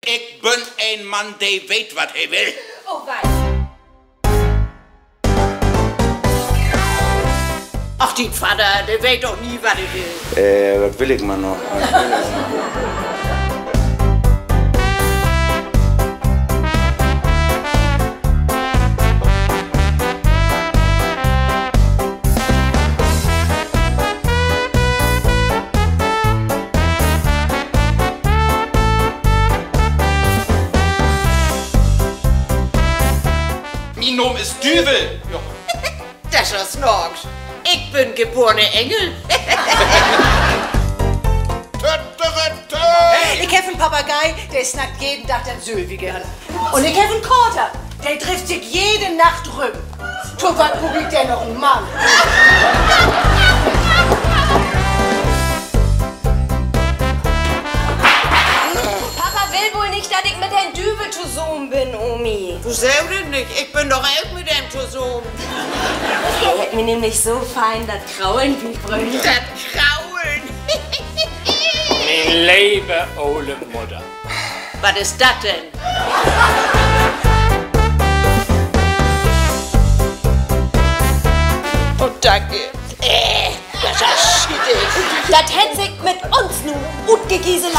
Ich bin ein Mann, der weet, wat hij will. Oh, wei. Ach, die Vater, der weet doch nie, was er will. Was will ich mal noch? Mein Name ist Düvel. Ja. Das ist Norks. Ich bin geborene Engel. Ich hab einen Papagei, der snackt jeden Tag den Sylvie gern. Und ich hab einen Kater, der trifft sich jede Nacht rum. Tu, was probiert der noch ein Mann? Papa will wohl nicht, dass ich mit Herrn Düvel zusammen bin, Omi. Du selber nicht. Ich bin doch auch mit dem zusammen. Er hat mir nämlich so fein das Kraulen wie Brüllen. Das Kraulen. Mijn lieve oude Mutter. Was ist das denn? Oh, danke. Das ist schwierig. Das hätt sich mit uns nun gut gegieselt.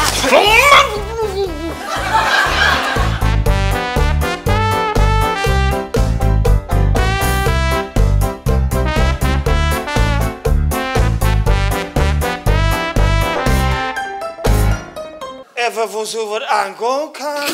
Even voor zo wat aankomen kan.